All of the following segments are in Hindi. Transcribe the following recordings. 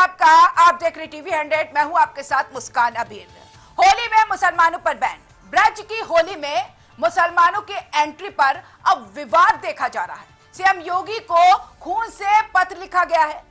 आपका। आप देख रहे टीवी 100। मैं हूं आपके साथ मुस्कान अबीर। होली में मुसलमानों पर बैन। ब्रज की होली में मुसलमानों की एंट्री पर अब विवाद देखा जा रहा है। सीएम योगी को खून से पत्र लिखा गया है।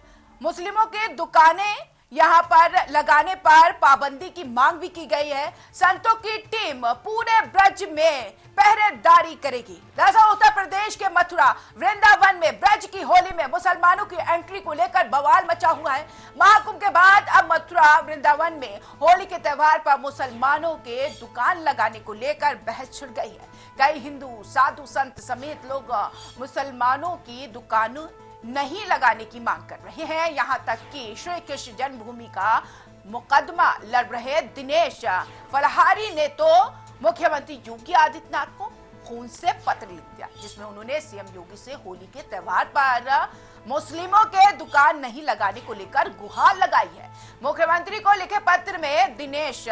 मुस्लिमों की दुकानें यहां पर लगाने पर पाबंदी की मांग भी की गई है। संतों की टीम पूरे ब्रज में पहरेदारी करेगी। दरअसल उत्तर प्रदेश के मथुरा वृंदावन में ब्रज की होली में मुसलमानों की एंट्री को लेकर बवाल मचा हुआ है। महाकुंभ के बाद अब मथुरा वृंदावन में होली के त्योहार पर मुसलमानों के दुकान लगाने को लेकर बहस छिड़ गई है। कई हिंदू साधु संत समेत लोग मुसलमानों की दुकानों नहीं लगाने की मांग कर रहे हैं। यहां तक कि श्री कृष्ण जन्मभूमि का मुकदमा लड़ रहे दिनेश फलहारी ने तो मुख्यमंत्री योगी आदित्यनाथ को खून से पत्र लिख दिया, जिसमें उन्होंने सीएम योगी से होली के त्योहार पर मुस्लिमों के दुकान नहीं लगाने को लेकर गुहार लगाई है। मुख्यमंत्री को लिखे पत्र में दिनेश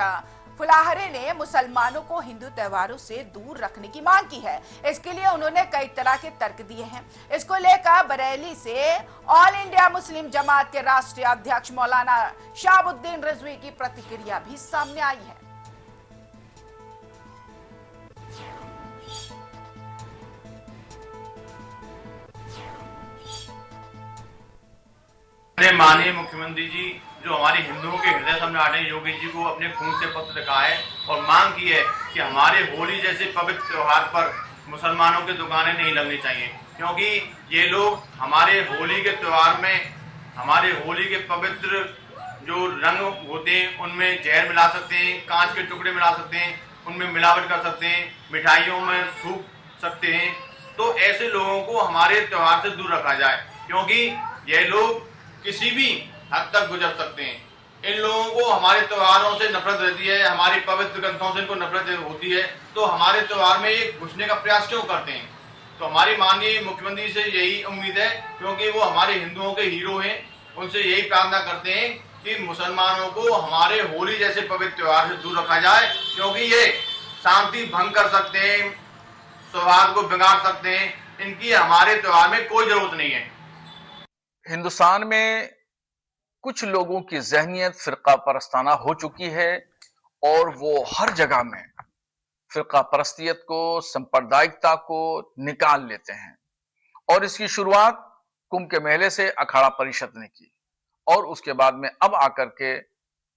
फुलाहरे ने मुसलमानों को हिंदू त्योहारों से दूर रखने की मांग की है। इसके लिए उन्होंने कई तरह के तर्क दिए हैं। इसको लेकर बरेली से ऑल इंडिया मुस्लिम जमात के राष्ट्रीय अध्यक्ष मौलाना शहाबुद्दीन रिजवी की प्रतिक्रिया भी सामने आई है। माननीय मुख्यमंत्री जी जो हमारे हिंदुओं के हृदय सम्राट हैं योगी जी को अपने खून से पत्र लिखा है और मांग की है कि हमारे होली जैसे पवित्र त्योहार पर मुसलमानों की दुकानें नहीं लगनी चाहिए, क्योंकि ये लोग हमारे होली के त्योहार में हमारे होली के पवित्र जो रंग होते हैं उनमें जहर मिला सकते हैं, कांच के टुकड़े मिला सकते हैं, उनमें मिलावट कर सकते हैं, मिठाइयों में थूक सकते हैं। तो ऐसे लोगों को हमारे त्योहार से दूर रखा जाए, क्योंकि ये लोग किसी भी हद तक गुजर सकते हैं। इन लोगों को हमारे त्योहारों से नफरत रहती है, हमारी पवित्र ग्रंथों से इनको नफरत होती है, तो हमारे त्योहार में ये घुसने का प्रयास क्यों करते हैं। तो हमारी माननीय मुख्यमंत्री से यही उम्मीद है, क्योंकि वो हमारे हिंदुओं के हीरो हैं, उनसे यही प्रार्थना करते हैं कि मुसलमानों को हमारे होली जैसे पवित्र त्योहार से दूर रखा जाए, क्योंकि ये शांति भंग कर सकते हैं, सौहार्द को बिगाड़ सकते हैं। इनकी हमारे त्योहार में कोई जरूरत नहीं है। हिंदुस्तान में कुछ लोगों की ज़हनियत फिरका परस्ताना हो चुकी है और वो हर जगह में फिरका परस्तियत को, सांप्रदायिकता को निकाल लेते हैं। और इसकी शुरुआत कुंभ के मेले से अखाड़ा परिषद ने की और उसके बाद में अब आकर के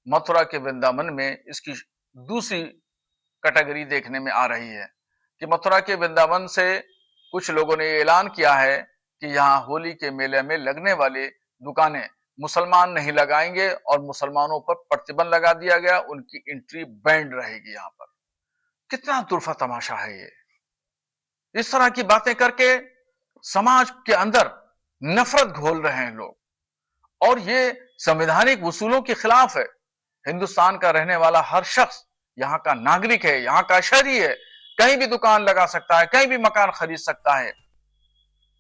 मथुरा के वृंदावन में इसकी दूसरी कैटेगरी देखने में आ रही है कि मथुरा के वृंदावन से कुछ लोगों ने ऐलान किया है कि यहाँ होली के मेले में लगने वाली दुकानें मुसलमान नहीं लगाएंगे और मुसलमानों पर प्रतिबंध लगा दिया गया, उनकी एंट्री बैंड रहेगी। यहाँ पर कितना दुर्फा तमाशा है ये। इस तरह की बातें करके समाज के अंदर नफरत घोल रहे हैं लोग और ये संवैधानिक उसूलों के खिलाफ है। हिंदुस्तान का रहने वाला हर शख्स यहाँ का नागरिक है, यहाँ का शहरी है, कहीं भी दुकान लगा सकता है, कहीं भी मकान खरीद सकता है।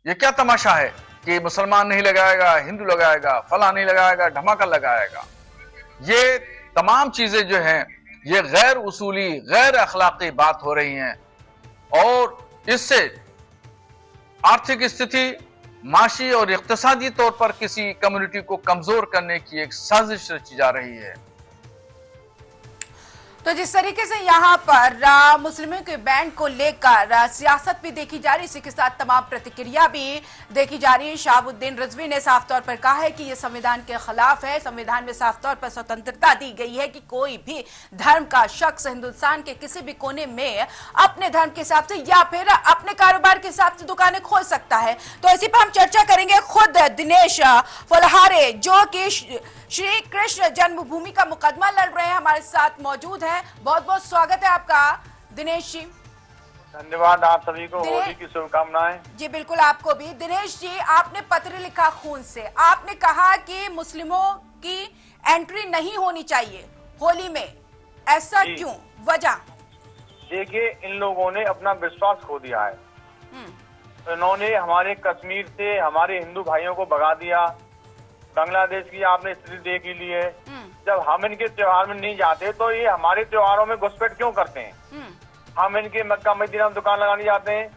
ये क्या तमाशा है कि मुसलमान नहीं लगाएगा, हिंदू लगाएगा, फला नहीं लगाएगा, ढमाका लगाएगा। ये तमाम चीजें जो हैं ये गैर उसूली, गैर अखलाकी बात हो रही हैं और इससे आर्थिक स्थिति, माशी और इक्तिसादी तौर पर किसी कम्युनिटी को कमजोर करने की एक साजिश रची जा रही है। तो जिस तरीके से यहाँ पर मुस्लिमों के बैन को लेकर सियासत भी देखी जा रही, इसी के साथ तमाम प्रतिक्रिया भी देखी जा रही है। शहाबुद्दीन रिजवी ने साफ तौर पर कहा है कि यह संविधान के खिलाफ है। संविधान में साफ तौर पर स्वतंत्रता दी गई है कि कोई भी धर्म का शख्स हिंदुस्तान के किसी भी कोने में अपने धर्म के हिसाब से या फिर अपने कारोबार के हिसाब से दुकानें खोल सकता है। तो इसी पर हम चर्चा करेंगे। खुद दिनेश फलहारे जो कि श्री कृष्ण जन्मभूमि का मुकदमा लड़ रहे हैं, हमारे साथ मौजूद हैं। बहुत बहुत स्वागत है आपका दिनेश जी। धन्यवाद, आप सभी को होली की शुभकामनाएं। जी बिल्कुल, आपको भी। दिनेश जी, आपने पत्र लिखा खून से। आपने कहा कि मुस्लिमों की एंट्री नहीं होनी चाहिए होली में, ऐसा क्यों, वजह? देखिए, इन लोगों ने अपना विश्वास खो दिया है। इन्होंने हमारे कश्मीर से हमारे हिंदू भाइयों को भगा दिया। बांग्लादेश की आपने स्थिति देख ही ली है। जब हम इनके त्योहार में नहीं जाते तो ये हमारे त्योहारों में घुसपैठ क्यों करते हैं। हम इनके मक्का मदीना में दुकान लगाने जाते हैं,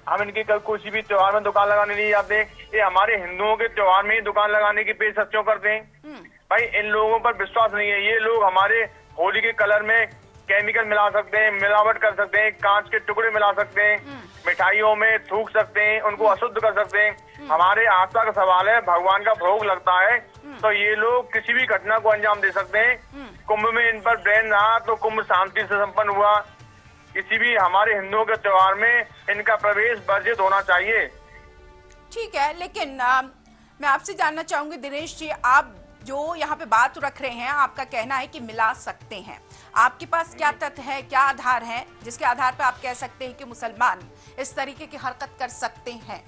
हम इनके किसी भी त्योहार में दुकान लगाने नहीं जाते। ये हमारे हिंदुओं के त्योहार में ही दुकान लगाने की पेशकश क्यों करते हैं। भाई इन लोगों पर विश्वास नहीं है। ये लोग हमारे होली के कलर में केमिकल मिला सकते हैं, मिलावट कर सकते हैं, कांच के टुकड़े मिला सकते हैं, मिठाइयों में थूक सकते हैं, उनको अशुद्ध कर सकते हैं। हमारे आस्था का सवाल है, भगवान का भोग लगता है, तो ये लोग किसी भी घटना को अंजाम दे सकते हैं। कुंभ में इन पर बैन रहा तो कुंभ शांति से संपन्न हुआ। किसी भी हमारे हिंदुओं के त्योहार में इनका प्रवेश वर्जित होना चाहिए। ठीक है, लेकिन मैं आपसे जानना चाहूंगी दिनेश जी, आप जो यहाँ पे बात रख रहे हैं, आपका कहना है कि मिला सकते हैं, आपके पास क्या तथ्य है, क्या आधार है जिसके आधार पर आप कह सकते हैं कि मुसलमान इस तरीके की हरकत कर सकते हैं?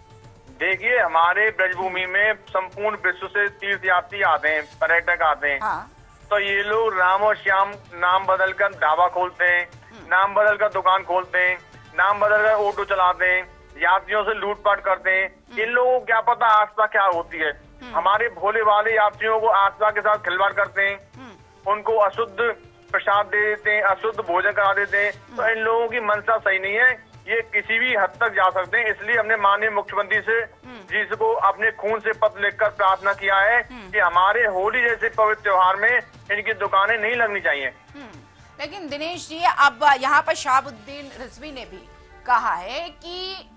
देखिए, हमारे ब्रजभूमि में संपूर्ण विश्व से तीर्थयात्री आते हैं, पर्यटक आते हैं। हाँ। तो ये लोग राम और श्याम नाम बदलकर ढाबा खोलते हैं, नाम बदलकर दुकान खोलते हैं, नाम बदलकर ऑटो चलाते हैं, यात्रियों से लूटपाट करते हैं। इन लोगों को क्या पता आस्था क्या होती है। हमारे भोले वाले यात्रियों को आस्था के साथ खिलवाड़ करते हैं, उनको अशुद्ध प्रसाद दे देते हैं, अशुद्ध भोजन करा देते हैं। तो इन लोगों की मनसा सही नहीं है, ये किसी भी हद तक जा सकते हैं। इसलिए हमने माननीय मुख्यमंत्री से जिसको अपने खून से पत्र लिखकर प्रार्थना किया है कि हमारे होली जैसे पवित्र त्योहार में इनकी दुकानें नहीं लगनी चाहिए। लेकिन दिनेश जी, अब यहाँ पर शहाबुद्दीन रिजवी ने भी कहा है कि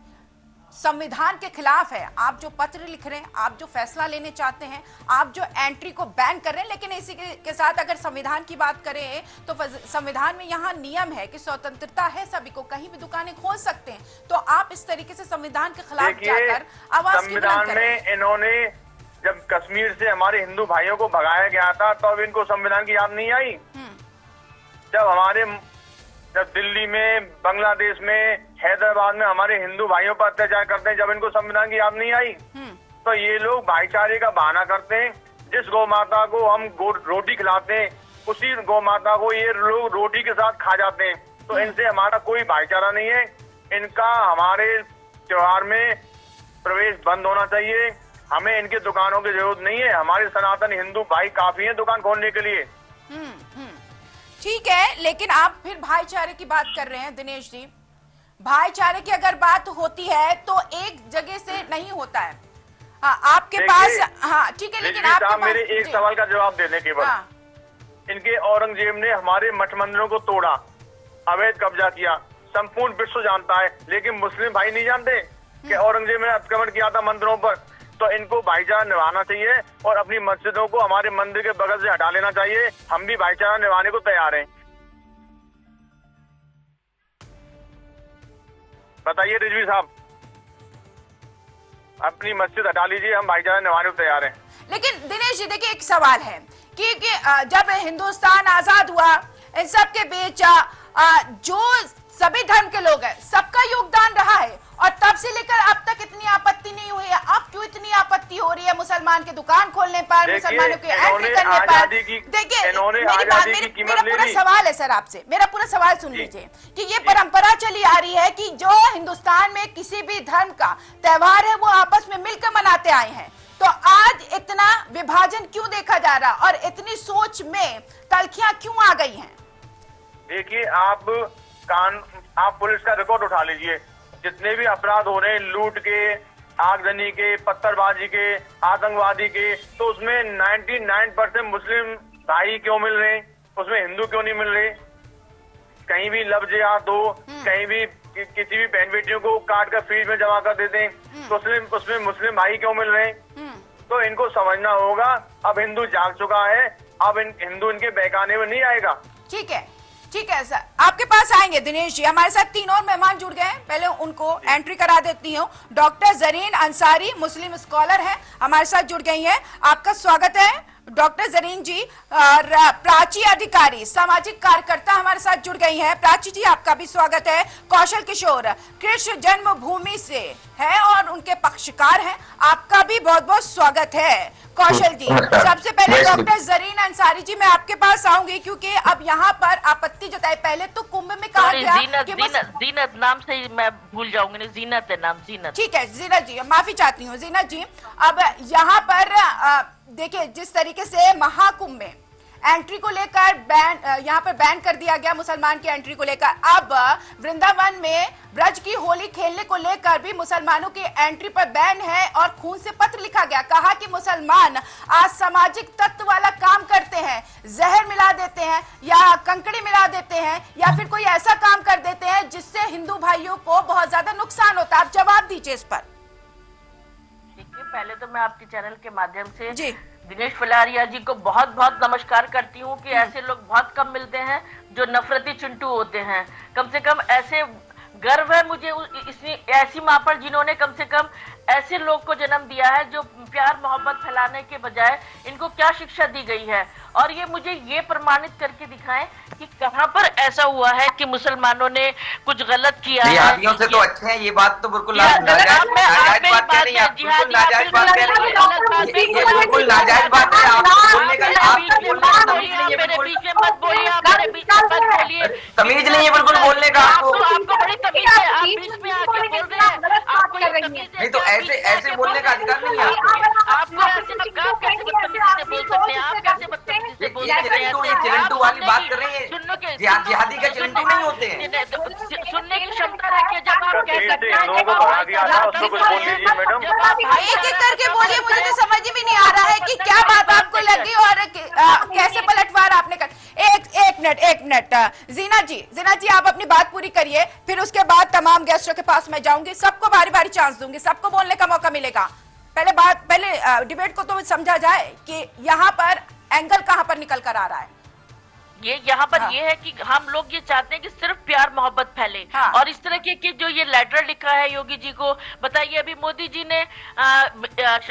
संविधान के खिलाफ है। आप जो पत्र लिख रहे हैं, आप जो फैसला लेने चाहते हैं, आप जो एंट्री को बैन कर रहे हैं, लेकिन इसी के साथ अगर संविधान की बात करें तो संविधान में यहाँ नियम है कि स्वतंत्रता है, सभी को कहीं भी दुकानें खोल सकते हैं। तो आप इस तरीके से संविधान के खिलाफ जाकर आवाज क्यों बुलंद कर रहे हैं? संविधान में इन्होंने जब कश्मीर से हमारे हिंदू भाइयों को भगाया गया था तब इनको संविधान की याद नहीं आई। जब दिल्ली में, बांग्लादेश में, हैदराबाद में हमारे हिंदू भाइयों पर अत्याचार करते हैं, जब इनको संविधान की याद नहीं आई। तो ये लोग भाईचारे का बहाना करते हैं। जिस गौ माता को हम रोटी खिलाते हैं, उसी गौ माता को ये लोग रोटी के साथ खा जाते हैं। तो इनसे हमारा कोई भाईचारा नहीं है। इनका हमारे त्योहार में प्रवेश बंद होना चाहिए। हमें इनकी दुकानों की जरूरत नहीं है। हमारे सनातन हिंदू भाई काफी हैं दुकान खोलने के लिए। ठीक है, लेकिन आप फिर भाईचारे की बात कर रहे हैं दिनेश जी। भाईचारे की अगर बात होती है तो एक जगह से नहीं होता है। हाँ, आपके पास, हाँ ठीक है, लेकिन आपके पास मेरे एक सवाल का जवाब देने के बाद, इनके औरंगजेब ने हमारे मठ मंदिरों को तोड़ा, अवैध कब्जा किया, संपूर्ण विश्व जानता है, लेकिन मुस्लिम भाई नहीं जानते कि औरंगजेब ने अतिक्रमण किया था मंदिरों पर। तो इनको भाईचारा निभाना चाहिए और अपनी मस्जिदों को हमारे मंदिर के बगल से हटा लेना चाहिए। हम भी भाईचारा निभाने को तैयार हैं। बताइए रिजवी साहब, अपनी मस्जिद हटा लीजिए, हम भाईचारा निभाने को तैयार हैं। लेकिन दिनेश जी देखिए, एक सवाल है कि जब हिंदुस्तान आजाद हुआ, इन सब के बीच जो सभी धर्म के लोग हैं, सबका योगदान रहा है, और तब से लेकर अब तक इतनी आपत्ति नहीं हुई है। अब क्यों इतनी आपत्ति हो रही है मुसलमान के दुकान खोलने पर, मुसलमानों के एंट्री करने पर? देखिए, मेरा पूरा सवाल है सर आपसे, मेरा पूरा सवाल सुन लीजिए कि ये परंपरा चली आ रही है कि जो हिंदुस्तान में किसी भी धर्म का त्योहार है वो आपस में मिलकर मनाते आए हैं। तो आज इतना विभाजन क्यों देखा जा रहा और इतनी सोच में तलखियां क्यों आ गई हैं? देखिए, आप पुलिस का रिकॉर्ड उठा लीजिए, जितने भी अपराध हो रहे हैं, लूट के, आगजनी के, पत्थरबाजी के, आतंकवादी के, तो उसमें 99% मुस्लिम भाई क्यों मिल रहे हैं, उसमें हिंदू क्यों नहीं मिल रहे? कहीं भी लफ्ज याद हो, कहीं भी किसी भी बहन बेटियों को काट कर फ्रीज में जमा कर देते हैं, तो उसमें मुस्लिम भाई क्यों मिल रहे हैं? तो इनको समझना होगा। अब हिंदू जाग चुका है, अब हिंदू इनके बहकाने में नहीं आएगा। ठीक है सर, आपके पास आएंगे दिनेश जी। हमारे साथ 3 और मेहमान जुड़ गए हैं, पहले उनको एंट्री करा देती हूँ। डॉक्टर जरीन अंसारी, मुस्लिम स्कॉलर हैं, हमारे साथ जुड़ गई हैं। आपका स्वागत है डॉक्टर जरीन जी। और प्राची अधिकारी, सामाजिक कार्यकर्ता हमारे साथ जुड़ गई हैं। प्राची जी, आपका भी स्वागत है। कौशल किशोर, कृष्ण जन्मभूमि से है और उनके पक्षकार हैं, आपका भी बहुत बहुत स्वागत है। कौशल जी, सबसे पहले डॉक्टर जरीन अंसारी जी, मैं आपके पास आऊंगी क्योंकि अब यहाँ पर आपत्ति जताई। पहले तो कुंभ में कहा गया कि जीनत नाम से मैं भूल जाऊंगी, जीनत है नाम, जीनत। ठीक है जीनत जी, माफी चाहती हूँ जीनत जी। अब यहाँ पर देखिए, जिस तरीके से महाकुंभ में एंट्री को लेकर बैन, यहाँ पर बैन कर दिया गया मुसलमान की एंट्री को लेकर। अब वृंदावन में ब्रज की होली खेलने को लेकर भी मुसलमानों की एंट्री पर बैन है और खून से पत्र लिखा गया। कहा कि मुसलमान असामाजिक तत्व वाला काम करते हैं, जहर मिला देते हैं या कंकड़ी मिला देते हैं या फिर कोई ऐसा काम कर देते हैं जिससे हिंदू भाइयों को बहुत ज्यादा नुकसान होता है। आप जवाब दीजिए इस पर। देखिए, पहले तो मैं आपके चैनल के माध्यम से जी दिनेश फलारिया जी को बहुत बहुत नमस्कार करती हूँ कि ऐसे लोग बहुत कम मिलते हैं जो नफरती चिंटू होते हैं। कम से कम ऐसे गर्व है मुझे ऐसी माँ पर जिन्होंने कम से कम ऐसे लोग को जन्म दिया है जो प्यार मोहब्बत फैलाने के बजाय इनको क्या शिक्षा दी गई है। और ये मुझे ये प्रमाणित करके दिखाएं कि कहां पर ऐसा हुआ है कि मुसलमानों ने कुछ गलत किया है। जिहादियों से तो अच्छे हैं, ये बात तो बिल्कुल नाजायज बात कह रही है, बिल्कुल नाजायज बात कह रही है, ये बिल्कुल नाजायज बात है। आप बोलने का मेरे बीच में मत बोलिए, आप मेरे बीच में मत बोलिए, तमीज नहीं है बिल्कुल बोलने का आपको। आपको बड़ी तमीज है, आप बीच में आके बोल रहे हैं, आपको ये तमीज है। नहीं तो ऐसे बोलने का अधिकार नहीं है आपको। आपको ऐसे आप कैसे बदतमीजी से बोल सकते हैं? आप कैसे बदतमीजी से बोल सकते हैं? ये चिरंटू वाली बात कर रही है, सुनने के जिहादी के चिरंटू नहीं होते हैं। सुनने की क्षमता रखिए जब आप कह सकते हैं। लोगों को भगा दिया था, उसको कुछ बोल दीजिए मैडम। एक एक करके बोलिए, मुझे तो समझ में नहीं आ रहा है कि क्या बात आपको लगी और कैसे पलटवार आपने कर। एक मिनट जीना जी आप अपनी बात पूरी करिए, फिर उसके बाद तमाम गेस्टों के पास मैं जाऊंगी, सबको बारी बारी चांस दूंगी, सबको बोलने का मौका मिलेगा। पहले डिबेट को तो समझा जाए कि यहाँ पर एंगल कहाँ पर निकल कर आ रहा है। ये यहाँ पर ये है कि हम लोग ये चाहते हैं कि सिर्फ प्यार मोहब्बत फैले। और इस तरह के जो ये लेटर लिखा है योगी जी को, बताइए अभी मोदी जी ने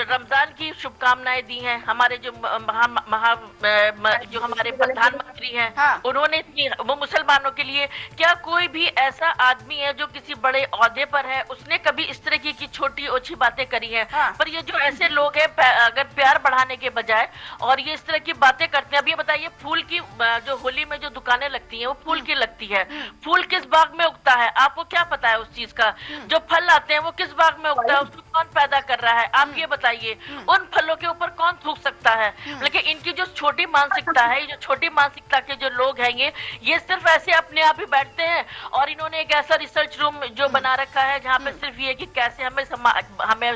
रमजान की शुभकामनाएं दी हैं। हमारे जो जो हमारे प्रधानमंत्री हैं उन्होंने वो मुसलमानों के लिए, क्या कोई भी ऐसा आदमी है जो किसी बड़े ओहदे पर है उसने कभी इस तरह की छोटी ओछी बातें करी हैं? पर ये जो ऐसे लोग हैं अगर प्यार बढ़ाने के बजाय और ये इस तरह की बातें करते हैं। अब ये बताइए, फूल की जो होली में जो दुकानें लगती हैं वो फूल की लगती है, फूल किस बाग में उगता है आपको क्या पता है उस चीज का? जो फल आते हैं वो किस बाग में उगता है, उसको कौन पैदा कर रहा है आप ये बताइए। उन फलों के ऊपर कौन थूक सकता है? लेकिन इनकी जो छोटी मानसिकता है, जो छोटी मानसिकता के जो लोग हैं ये सिर्फ ऐसे अपने आप ही बैठते हैं और इन्होंने एक ऐसा रिसर्च रूम जो बना रखा है जहाँ पे सिर्फ ये कि कैसे हमें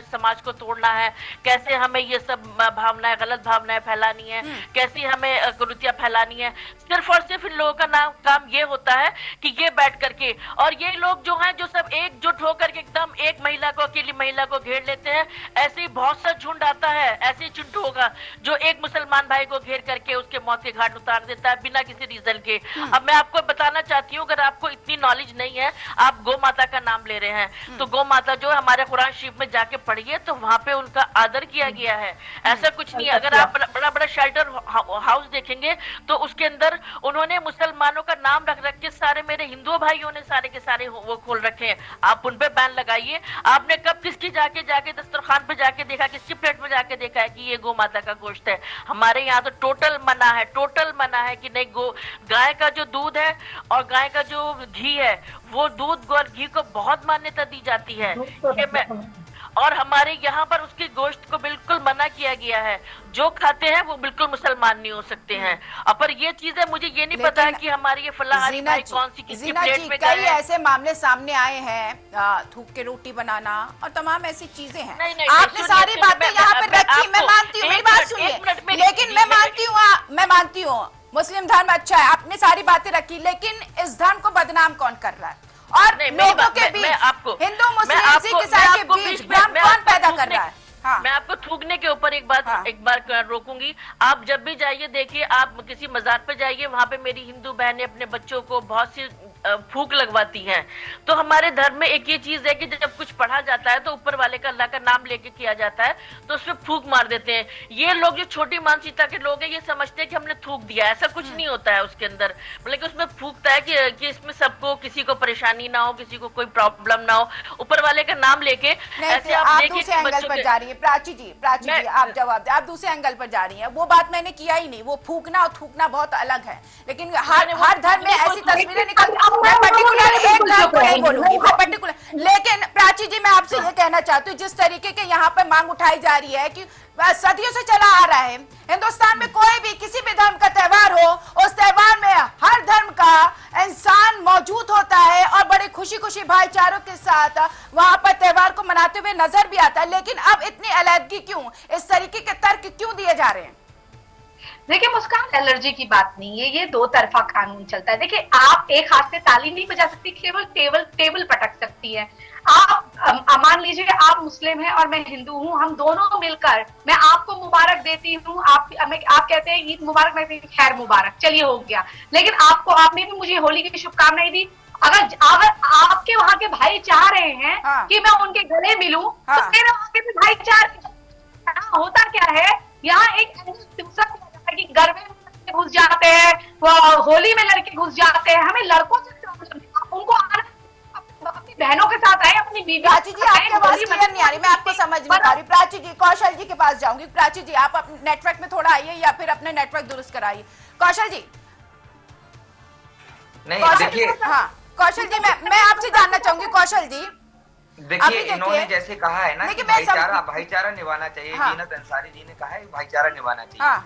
समाज को तोड़ना है, कैसे हमें ये सब भावनाएं, गलत भावनाएं फैलानी है, कैसे हमें कुरीतियां फैलानी है। सिर्फ और सिर्फ इन लोगों का काम ये होता है कि ये बैठ करके, और ये लोग जो हैं जो सब एकजुट होकर के एकदम एक महिला को, अकेली महिला को घेर लेते हैं। ऐसे ही बहुत सा झुंड आता है, ऐसे ही चिंटू होगा जो एक मुसलमान भाई को घेर करके उसके मौत के घाट उतार देता है बिना किसी रीजन के। अब मैं आपको बताना चाहती हूँ, अगर आपको इतनी नॉलेज नहीं है, आप गौ माता का नाम ले रहे हैं, तो गौ माता जो हमारे कुरान शरीफ में जाके पढ़िए तो वहां पे उनका आदर किया गया है। ऐसा कुछ नहीं है। अगर आप बड़ा बड़ा शेल्टर हाउस देखेंगे तो उसके अंदर उन्होंने मुसलमानों का नाम रख के सारे मेरे हिंदू भाइयों ने सारे के सारे वो खोल रखे हैं। आप उन पे बैन लगाइए। आपने कब किसकी जाके दस्तरखान पे जाके देखा, किसकी प्लेट में जाके देखा है कि ये गौ माता का गोश्त है? हमारे यहाँ तो टोटल मना है कि नहीं, गाय का जो दूध है और गाय का जो घी है, वो दूध और घी को बहुत मान्यता दी जाती है। और हमारे यहाँ पर उसके गोश्त को बिल्कुल मना किया गया है। जो खाते हैं वो बिल्कुल मुसलमान नहीं हो सकते हैं। और पर ये चीजें मुझे ये नहीं पता है कि हमारी ये फलाहारी भाई कौन सी किसकी प्लेट में कई ऐसे मामले सामने आए हैं, थूक के रोटी बनाना और तमाम ऐसी चीजें हैं। नहीं, आपने सारी बातें यहाँ पे रखी, मैं मानती हूँ, मेरी बात सुनिए, लेकिन मैं मानती हूँ मुस्लिम धर्म अच्छा है, आपने सारी बातें रखी, लेकिन इस धर्म को बदनाम कौन कर रहा है? और लोगों के बीच, हिंदू मुस्लिम सिख ईसाई के बीच भ्रम कौन पैदा कर रहा है? मैं आपको थूकने के ऊपर एक बार रोकूंगी। आप जब भी जाइए, देखिए, आप किसी मजार पे जाइए, वहां पे मेरी हिंदू बहनें अपने बच्चों को बहुत सी फूक लगवाती हैं। तो हमारे धर्म में एक ये चीज है कि जब कुछ पढ़ा जाता है तो ऊपर वाले का, अल्लाह का नाम लेके किया जाता है, तो उसमें फूक मार देते हैं। ये लोग जो छोटी मानसिकता के लोग हैं, ये समझते हैं कि हमने थूक दिया। ऐसा कुछ नहीं होता है उसके अंदर, बल्कि उसमें फूकता है कि इसमें सबको, किसी को परेशानी ना हो, किसी को कोई प्रॉब्लम ना हो, ऊपर वाले का नाम लेके। ऐसे आप दूसरे एंगल पर जा रही है प्राची जी, आप जवाब दे। आप दूसरे एंगल पर जा रही है, वो बात मैंने किया ही नहीं। वो फूकना और थूकना बहुत अलग है, लेकिन हर धर्म में ऐसी तस्वीरें निकल, मैं पर्टिकुलर एक धर्म को नहीं बोलूंगी, मैं पर्टिकुलर, लेकिन प्राची जी मैं आपसे ये कहना चाहती हूँ, जिस तरीके के यहाँ पे मांग उठाई जा रही है कि सदियों से चला आ रहा है, हिंदुस्तान में कोई भी किसी भी धर्म का त्योहार साथ वहां पर त्योहार को मनाते हुए नजर भी आता है, लेकिन अब इतनी अलग क्यों, इस तरीके के तर्क क्यों दिए जा रहे हैं? देखिए मुस्कान, एलर्जी की बात नहीं है, ये दो तरफा कानून चलता है। देखिए आप एक हाथ से ताली नहीं बजा सकती, केवल टेबल पटक सकती है। आप मान लीजिए आप मुस्लिम हैं और मैं हिंदू हूं, हम दोनों मिलकर मैं आपको मुबारक देती हूं, आप कहते हैं ईद मुबारक, मैं खैर मुबारक, चलिए हो गया। लेकिन आपने भी मुझे होली की शुभकामनाएं दी। अगर आपके वहां के भाई चाह रहे हैं कि मैं उनके गले मिलूं, तो मेरे वहां के भाईचारे होता क्या है, यहाँ एक दूसरा कि गरबे में लड़के घुस जाते हैं, होली में लड़के घुस जाते हैं। हमें लड़कों से उनको अपनी बहनों के साथ आए, अपनी बीवी। प्राची जी आपकी आवाज क्लियर नहीं आ रही, मैं आपको समझ नहीं पा रही। प्राची जी, कौशल जी के पास जाऊंगी। प्राची जी आप अपने नेटवर्क में थोड़ा आइए या फिर अपने नेटवर्क दुरुस्त कराइए। कौशल जी, नहीं देखिए, हाँ कौशल जी, मैं आपसे जानना चाहूंगी। कौशल जी देखिए, इन्होंने जैसे कहा है ना कि भाईचारा निभाना चाहिए, जीनत अंसारी जी ने कहा है भाईचारा निभाना चाहिए।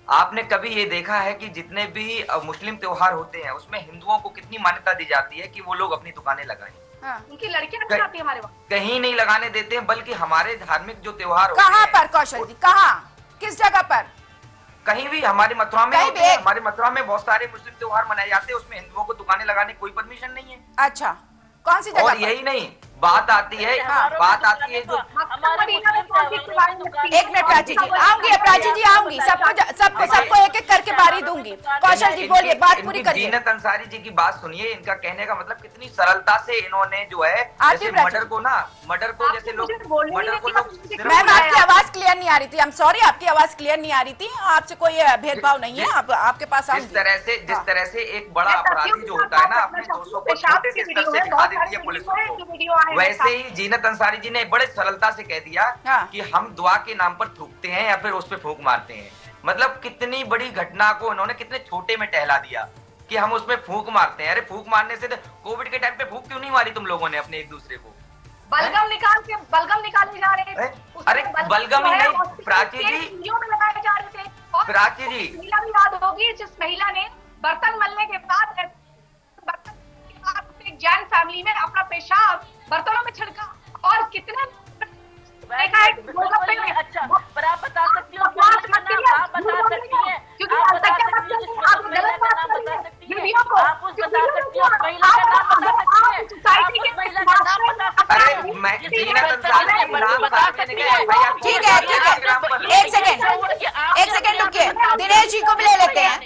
आपने कभी ये देखा है कि जितने भी मुस्लिम त्योहार होते हैं उसमें हिंदुओं को कितनी मान्यता दी जाती है कि वो लोग अपनी दुकानें लगाएं? उनकी लड़कियां नहीं आती हमारे वहाँ, कहीं नहीं लगाने देते हैं, बल्कि हमारे धार्मिक जो त्योहार कहाँ पर कौशल जी, कहाँ, किस जगह पर? कहीं भी हमारी मथुरा में होते हैं। हमारी मथुरा में बहुत सारे मुस्लिम त्योहार मनाए जाते हैं, उसमें हिंदुओं को दुकानें लगाने की कोई परमिशन नहीं है। अच्छा, कौन सी जगह? और यही नहीं, बात आती है जो एक मिनट प्राची जी आऊंगी, प्राची जी आऊंगी, सबको एक एक करके बारी दूंगी। कौशल जी बोलिए, बात पूरी करिए। जीनत अंसारी जी की बात सुनिए, इनका कहने का मतलब कितनी सरलता से इन्होंने जो है जैसे मर्डर को जैसे लोग मैम आपकी आवाज क्लियर नहीं आ रही थी, आई एम सॉरी, आपकी आवाज क्लियर नहीं आ रही थी, आपसे कोई भेदभाव नहीं है, आपके पास जिस तरह से एक बड़ा अपराधी जो होता है ना अपने दोस्तों को छोटे से स्तर से दिखा देती है पुलिस को, वैसे ही जीनत अंसारी जी ने बड़े सरलता से कह दिया कि हम दुआ के नाम पर थूकते हैं या फिर उस पर फूंक मारते हैं। मतलब कितनी बड़ी घटना को उन्होंने कितने छोटे में टहला दिया कि हम उसमें फूंक मारते हैं। अरे फूंक मारने से कोविड के टाइम पे फूंक क्यों नहीं मारी तुम लोगों ने अपने एक दूसरे को? बलगम निकाले जा रहे थे। अरे बलगम ही नहीं, प्राची जी में लगाए जा रहे थे। प्राची जी महिला भी याद होगी जिस महिला ने बर्तन मलने के बाद एक जैन फैमिली में अपना पेशाब बर्तनों में छिड़का, और कितने अच्छा, पर आप बता सकती हो, आप बता सकती हैं, आप उस बता सकती हो, आप बता सकती हो, महिला का नाम बता सकती है, महिला का नाम बता सकती है। अरे मैं जीनत अंसारी जी नाम बता सकती है। ठीक है, एक सेकेंड रुकिए, दिनेश जी को भी ले लेते हैं,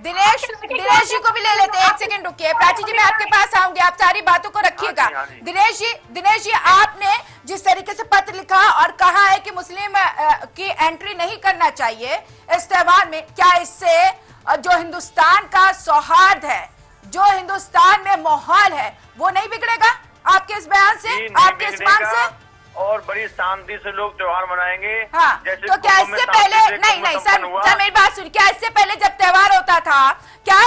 दिनेश जी को भी ले लेते हैं, एक सेकंड रुकिए। प्राची जी मैं आपके पास आऊंगी, आप सारी बातों को रखिएगा। दिनेश जी आपने जिस तरीके से पत्र लिखा और कहा है कि मुस्लिम की एंट्री नहीं करना चाहिए इस त्योहार में, क्या इससे जो हिंदुस्तान का सौहार्द है, जो हिंदुस्तान में माहौल है, वो नहीं बिगड़ेगा आपके इस बयान से, आपके इस बात से? और बड़ी शांति से लोग त्योहार मनाएंगे। हाँ, जैसे तो क्या इससे पहले नहीं सर मेरी बात सुनिए, क्या इससे पहले जब त्योहार होता था क्या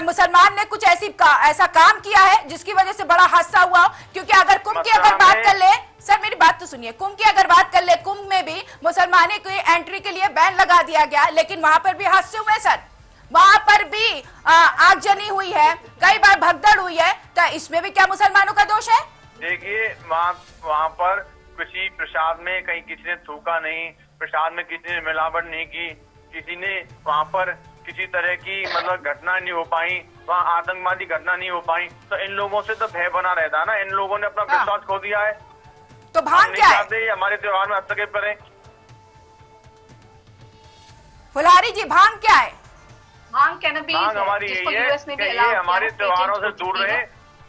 मुसलमान ने कुछ ऐसा काम किया है जिसकी वजह से बड़ा हादसा हुआ? क्योंकि अगर कुंभ की अगर बात कर ले, सर मेरी बात तो सुनिए, कुंभ की अगर बात कर ले, कुंभ में भी मुसलमानों की एंट्री के लिए बैन लगा दिया गया, लेकिन वहां पर भी हादसे हुए सर, वहां पर भी आगजनी हुई है, कई बार भगदड़ हुई है, तो इसमें भी क्या मुसलमानों का दोष है? देखिए वहाँ पर किसी प्रसाद में कहीं किसी ने थूका नहीं, प्रसाद में किसी ने मिलावट नहीं की, किसी ने वहाँ पर किसी तरह की मतलब घटना नहीं हो पाई, वहाँ आतंकवादी घटना नहीं हो पाई, तो इन लोगों से तो भय बना रहता है ना। इन लोगों ने अपना विश्वास खो दिया है, तो भांग क्या है? हमारे त्योहार में हस्तक्षेप करें। फुलहारी जी भांग क्या है? भांग हमारी यही है कि ये हमारे त्योहारों से दूर रहे।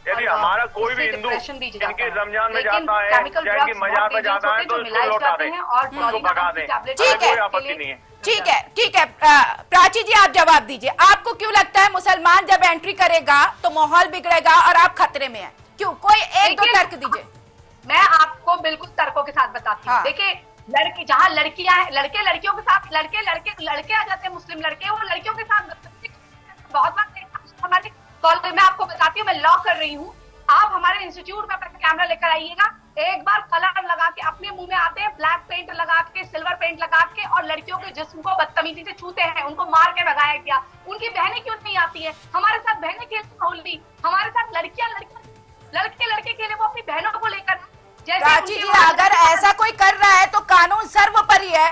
यदि हमारा कोई भी हिंदू इनके रमजान में जाता है, चाहे कि मजाक में जाता है, तो इसको लौटा दें, उसको भगा दें, कोई आपत्ति नहीं है। ठीक है, प्राची जी आप जवाब दीजिए, आपको क्यों लगता है मुसलमान जब एंट्री करेगा तो माहौल बिगड़ेगा और आप खतरे में हैं? क्यों, कोई एक दो तर्क दीजिए। मैं आपको बिल्कुल तर्कों के साथ बताती हूँ। देखिए लड़की जहाँ लड़कियां हैं, लड़के लड़कियों के साथ, लड़के आ जाते हैं, मुस्लिम लड़के वो लड़कियों के साथ बहुत बार हमारे कॉलेज में, आपको बताती हूँ मैं लॉ कर रही हूँ, आप हमारे इंस्टीट्यूट में अपना कैमरा लेकर आइएगा, एक बार कलर लगा के अपने मुंह में आते हैं, ब्लैक पेंट लगा के, सिल्वर पेंट लगा के, और लड़कियों के जिस्म को बदतमीजी से छूते हैं, उनको मार के भगाया गया। उनकी बहनें क्यों नहीं आती है? हमारे साथ बहनें खेलती होली, हमारे साथ लड़कियां लड़के के लिए वो अपनी बहनों को लेकर, जैसे प्राची जी अगर ऐसा कोई कर रहा है तो कानून सर्वोपरि है,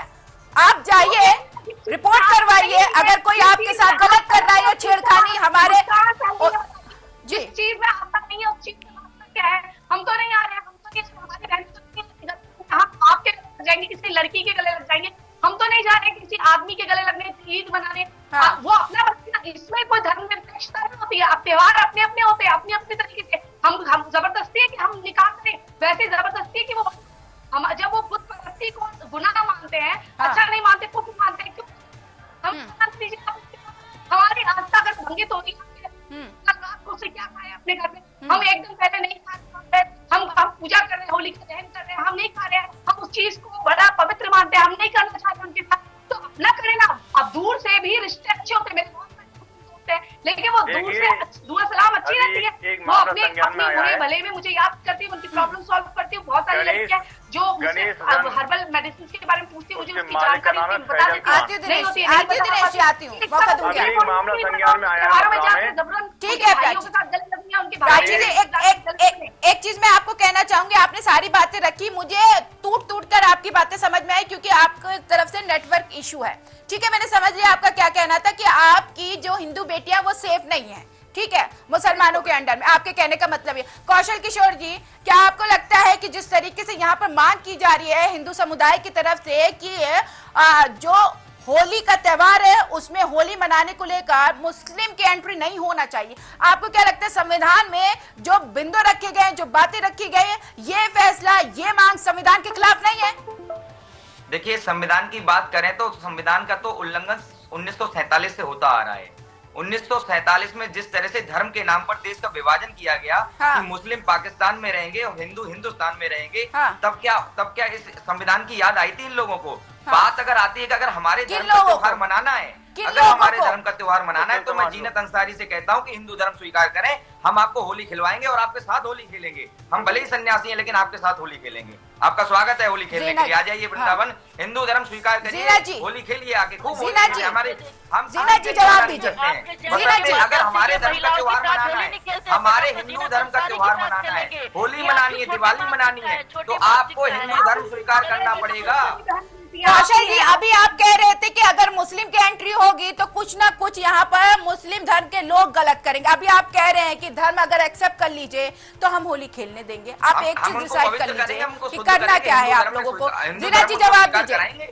आप जाइए रिपोर्ट करवाइए। अगर कोई आपके साथ गलत कर रहा है या छेड़खानी हमारे जी चीज में आपका नहीं है, उस चीज क्या है, हम तो नहीं आ रहे हैं, हम तो हमारी बहन हम आपके लग जाएंगे, किसी लड़की के गले लग जाएंगे, हम तो नहीं जा रहे किसी आदमी के गले लगने, ईद मनाने। वो अपना इसमें कोई धर्म निरपेक्षता नहीं होती है, त्योहार अपने अपने होते हैं, अपनी अपनी तरीके से। हम जबरदस्ती है कि हम निकाह करें, वैसे जबरदस्ती है कि वो हम जब वो बुत परस्ती को गुनाह मानते हैं, अच्छा नहीं मानते, कुछ मानते हैं, क्यों हमारी आस्था अगर भंगित होती है, रात को से क्या खाए अपने घर में, हम एक दिन पहले नहीं खा रहे, हम पूजा कर रहे हैं, होली का दहन कर रहे हैं, हम नहीं खा रहे हैं, हम उस चीज को बड़ा पवित्र मानते हैं, हम नहीं करना चाहते उनके साथ, तो अपना करें ना। अब दूर से भी रिश्ते अच्छे होते हैं, लेकिन वो दूर से दुआ सलाम अच्छी रहती है, वो अपने बुरे भले में मुझे याद करती है, उनकी प्रॉब्लम सॉल्व करती है। बहुत सारी लड़कियां जो हर्बल मेडिसिन के बारे में पूछती है, मुझे उसकी जानकारी बता देती है। आती हूँ, मौका दूंगी। ठीक है प्राची जी, एक चीज मैं आपको कहना चाहूंगी, आपने सारी बातें रखी, मुझे टूट कर आपकी बातें समझ में आई, क्योंकि आपकी तरफ से नेटवर्क इशू है। ठीक है, मैंने समझ लिया आपका क्या कहना था कि आपकी जो हिंदू बेटियां वो सेफ नहीं है, ठीक है, मुसलमानों के अंडर में। आपके कहने का मतलब है। कौशल किशोर जी, क्या आपको लगता है कि जिस तरीके से यहाँ पर मांग की जा रही है हिंदू समुदाय की तरफ से कि जो होली का त्योहार है उसमें होली मनाने को लेकर मुस्लिम की एंट्री नहीं होना चाहिए, आपको क्या लगता है संविधान में जो बिंदु रखे गए, जो बातें रखी गई है, ये फैसला, ये मांग संविधान के खिलाफ नहीं है? देखिए, संविधान की बात करें तो संविधान का तो उल्लंघन 1947 से होता आ रहा है। 1947 में जिस तरह से धर्म के नाम पर देश का विभाजन किया गया, कि मुस्लिम पाकिस्तान में रहेंगे और हिंदू हिंदुस्तान में रहेंगे, तब क्या इस संविधान की याद आई थी इन लोगों को? बात अगर आती है कि अगर हमारे धर्म का त्योहार मनाना है, अगर हमारे धर्म का त्योहार मनाना है, तो मैं जीनत अंसारी से कहता हूं कि हिंदू धर्म स्वीकार करें, हम आपको होली खिलवाएंगे और आपके साथ होली खेलेंगे। हम भले ही सन्यासी हैं, लेकिन आपके साथ होली खेलेंगे। आपका स्वागत है होली खेलने के लिए, आ जाइए वृंदावन, हिंदू धर्म स्वीकार करिए, होली खेलिए आके, खूब होली खेलिए। हमारे हम जवाब दीजिए, अगर हमारे धर्म का त्योहार मनाना है, हमारे हिंदू धर्म का त्योहार मनाना है, होली मनानी है, दिवाली मनानी है, तो आपको हिंदू धर्म स्वीकार करना पड़ेगा। कौशल जी, अभी आप कह रहे थे कि अगर मुस्लिम की एंट्री होगी तो कुछ ना कुछ यहाँ पर मुस्लिम धर्म के लोग गलत करेंगे। अभी आप कह रहे हैं कि धर्म अगर एक्सेप्ट कर लीजिए तो हम होली खेलने देंगे। आप एक चीज डिसाइड कर लीजिए कि करना क्या है आप लोगों को। जीना जी जवाब दीजिए।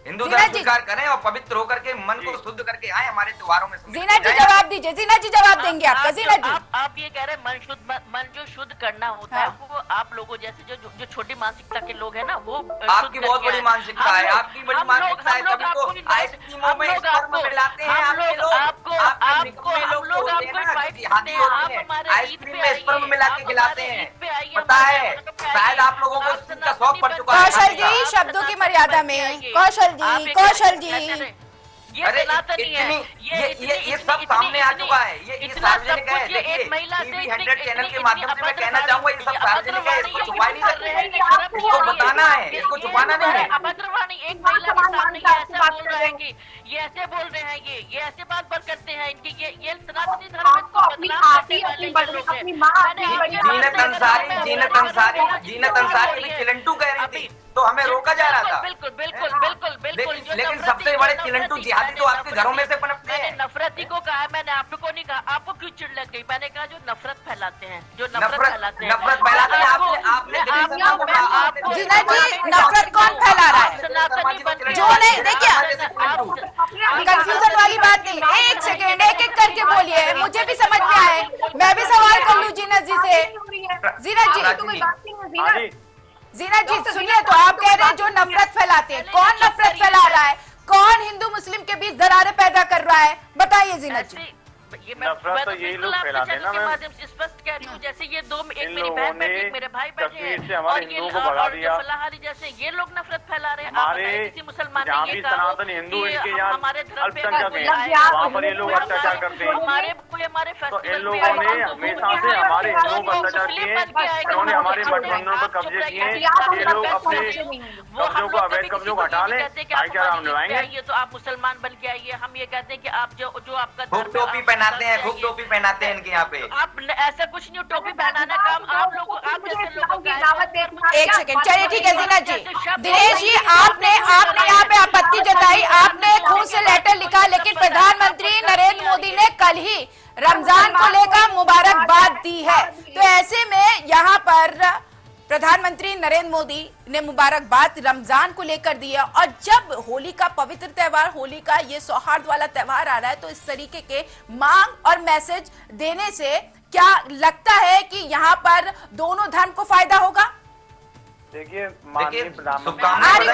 हिंदू धर्म स्वीकार करें और पवित्र होकर के मन को शुद्ध करके आए हमारे त्योहारों में। जीना जी जवाब दीजिए। जीना जी जवाब देंगे आपका। जीना जी, आप ये कह रहे हैं मन जो शुद्ध करना होता है वो आप लोगों जैसे जो छोटी मानसिकता के लोग हैं ना, वो आपकी बहुत बड़ी मानसिकता है, आपकी बड़ी मानसिकता है। कभी को आइसक्रीमों में स्पर्म मिलाते हैं आपके लोग, आइसक्रीम में स्पर्म मिला के खिलाते हैं, पता है? शायद आप लोगों को इसका शौक पड़ चुका है। कौशल जी, शब्दों की मर्यादा में। कौशल जी, ये सब सामने आ चुका है, ये सार्वजनिक है। देखिए, टीवी 100 चैनल के माध्यम से मैं कहना चाहूंगा, ये सब सार्वजनिक है, इसको छुपा नहीं सकते, इसको बताना है, इसको छुपाना नहीं है। अभद्रवाणी एक महिला के सामने ऐसा बोल रहे हैं कि ये ऐसे बोल रहे हैं, ये ऐसे बात करते हैं, इनकी ये सनातनी धर्म को बदनाम करने वाले लोग हैं। जीनत अंसारी भी चिलंटू कह रही थी तो हमें रोका जा रहा था। बिल्कुल। लेकिन सबसे बड़े चिलंटू जिहादी तो आपके घरों में से पनपते हैं। नफरती को कहा, मैंने आपको नहीं कहा। आपको क्यों चिढ़ लग गई? मैंने कहा जो नफरत फैलाते हैं, नफरत फैलाते हैं। आपने जीना जी, नफरत कौन फैला रहा है? जो नहीं, देखिए कंफ्यूजन वाली बात नहीं। एक सेकेंड, एक करके बोलिए, मुझे भी समझ में आए, मैं भी सवाल कर लूं जीना जी से। जीना जी सुनिए, तो आप कह रहे हैं जो नफरत फैलाते हैं, कौन नफरत फैला रहा है? कौन हिंदू मुस्लिम के बीच दरारें पैदा कर रहा है? बताइए जीना जी। ये नफरत तो यही लोग फैलाते हैं ना, मैं माध्यम से स्पष्ट कह रही हूँ। जैसे ये दो, एक मेरी बहन बैठी, एक मेरे भाई बैठे हैं, और ये फलाहारी जैसे ये लोग नफरत फैला रहे हैं। किसी मुसलमान ने ये कहा सनातन हिंदू इनके यहाँ हमारे धर्म पे वहाँ पर ये लोग अत्याचार करते हैं। हमारे कोई कोई हमारे तो फेस्टिवल इन लोगों ने हमेशा से हमारे हिंदुओं पर अत्याचार किए, इन्होंने हमारे मठ मंदिरों पर कब्जे किए। ये लोग अपने कब्जों को, अवैध कब्जों को हटा लें, भाईचारा हम निभाएंगे। तो आप मुसलमान बन के आइए, हम ये कहते हैं कि आप जो आपका खूब टोपी पहनाते हैं, खूब टोपी पहनाते हैं इनके यहाँ पे। आप ऐसा कुछ नहीं, टोपी पहनाना काम आप लोगों, आप जैसे लोगों का। एक सेकंड, चलिए ठीक है जीनत जी। दिनेश जी, आपने यहाँ पे आपत्ति जताई, आपने खुद से लेटर लिखा, लेकिन प्रधानमंत्री नरेंद्र मोदी ने कल ही रमजान को लेकर मुबारकबाद दी है। तो ऐसे में यहाँ पर प्रधानमंत्री नरेंद्र मोदी ने मुबारकबाद रमजान को लेकर दी है, और जब होली का पवित्र त्योहार, होली का ये सौहार्द वाला त्योहार आ रहा है, तो इस तरीके के मांग और मैसेज देने से क्या लगता है कि यहाँ पर दोनों धर्म को फायदा होगा? देखिए माननीय प्रधानमंत्री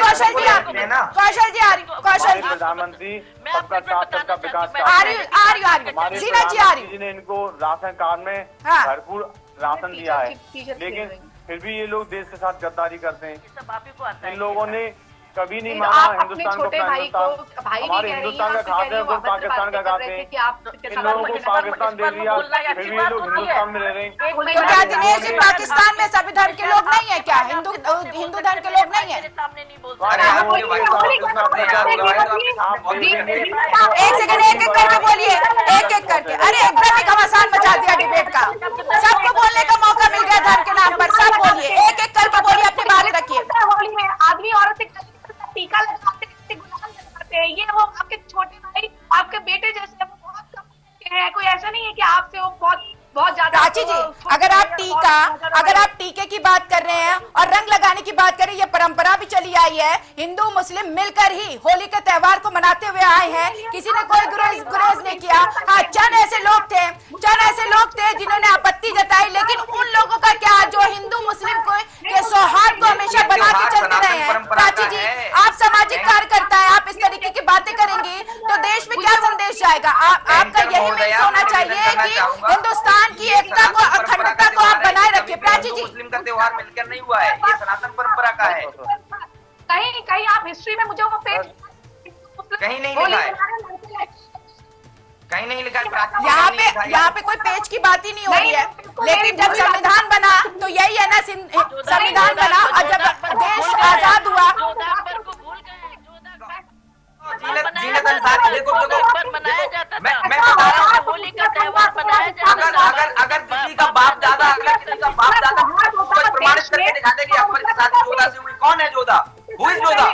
प्रधानमंत्री सबका साथ सबका विकास जी ने इनको राशन कार्ड में भरपूर राशन दिया है, लेकिन फिर भी ये लोग देश के साथ गद्दारी करते हैं। इन लोगों ने कभी नहीं माना हिंदुस्तान को अपना हिंदुस्तान, हमारे हिंदुस्तान का खास है, वो पाकिस्तान का खाते हैं। इन लोगों को पाकिस्तान दे दिया, फिर भी ये लोग हिंदुस्तान में रह रहे हैं। तो क्या दिनेश जी, पाकिस्तान में सभी धर्म के लोग नहीं है क्या? हिंदू धर्म के लोग नहीं है? एक सेकंड, एक एक करके बोलिए, एक एक करके। अरे एकदम ही घमासान मचा दिया डिबेट का, सबको बोलने का मौका मिल गया धर्म के नाम पर, सब बोलिए, एक एक करके बोलिए, अपनी बात रखिए। होली में आदमी औरत टीका लगाते हैं, गुलाल लगाते हैं, ये वो आपके छोटे भाई, आपके बेटे जैसे वो बहुत कम हैं। कोई ऐसा नहीं है कि आपसे वो बहुत ज्यादा। प्राची जी, अगर आप टीके की बात कर रहे हैं और रंग लगाने की बात करें, ये परंपरा भी चली आई है, हिंदू मुस्लिम मिलकर ही होली के त्योहार को मनाते हुए आए हैं, किसी ने कोई गुरेज नहीं किया। हाँ, चंद ऐसे लोग थे जिन्होंने आपत्ति जताई, लेकिन उन लोगों का क्या जो हिंदू मुस्लिम के सौहार्द को हमेशा बना के चलते रहे हैं। प्राची जी, आप सामाजिक कार्यकर्ता है, आप इस तरीके की बातें करेंगे तो देश में क्या संदेश जाएगा? आपका यही मैसेज होना चाहिए कि हिंदुस्तान की एकता को, अखंडता को आप बनाए रखिए। प्राची जी, मुस्लिम का त्योहार मिलकर नहीं हुआ है, ये सनातन परंपरा का है। कहीं आप हिस्ट्री में मुझे वो पेज कहीं नहीं लिखा है, कहीं नहीं लिखा है। यहाँ पे कोई पेज की बात ही नहीं हो रही है, लेकिन जब संविधान बना तो यही है ना, संविधान बना और जब देश आजाद हुआ। जीनत अंसारी, देखो मनाया जाता मैं बता रहा हूँ, होली का त्योहार मनाया जाता। अगर किसी का बाप दादा प्रमाणित करके दिखाते कि अकबर के साथ जोधा से हुई, कौन है जोधा? हुई जोधा?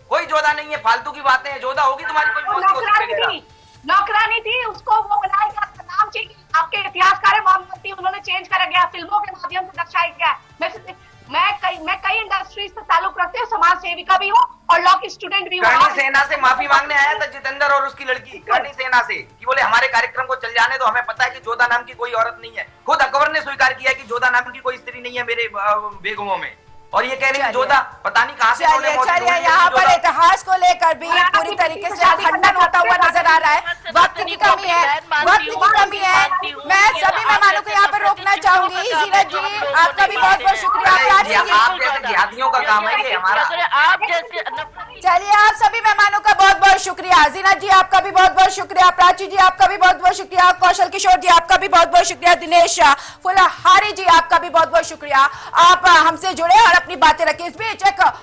कोई जोधा नहीं है, फालतू की बातें हैं। जोधा होगी तुम्हारी कोई नौकरानी थी, उसको वो बनाया गया, नाम चेंज, आपके इतिहासकार मोहम्मद थी, उन्होंने चेंज करा गया, फिल्मों के माध्यम से दर्शाया गया। मैं कई इंडस्ट्रीज से ताल्लुक रखती हूँ, समाज सेविका भी हूँ और लॉ की स्टूडेंट भी हूँ। करणी सेना से माफी मांगने आया था जितेंद्र और उसकी लड़की करणी सेना से, कि बोले हमारे कार्यक्रम को चल जाने दो, हमें पता है कि जोधा नाम की कोई औरत नहीं है। खुद अकबर ने स्वीकार किया कि जोधा नाम की कोई स्त्री नहीं है मेरे बेगमों में, और ये कह रही है जोधा पता नहीं कहां से। चलिए, यहाँ पर इतिहास को लेकर भी पूरी तरीके से खंडन होता हुआ नजर आ रहा है। वक्त की कमी है। मैं सभी मेहमानों को यहाँ पर रोकना चाहूंगी। जीनत जी, आपका भी बहुत बहुत शुक्रिया। आप जैसे जिहादियों का काम है ये हमारा। आप जैसे चलिए, आप सभी मेहमानों का बहुत बहुत शुक्रिया। जीनत जी, आपका भी बहुत बहुत शुक्रिया। प्राची जी, आपका भी बहुत बहुत शुक्रिया। कौशल किशोर जी, आपका भी बहुत बहुत शुक्रिया। दिनेश फुलहारी जी, आपका भी बहुत बहुत शुक्रिया। आप हमसे जुड़े और अपनी बातें रखें। इस बीच एक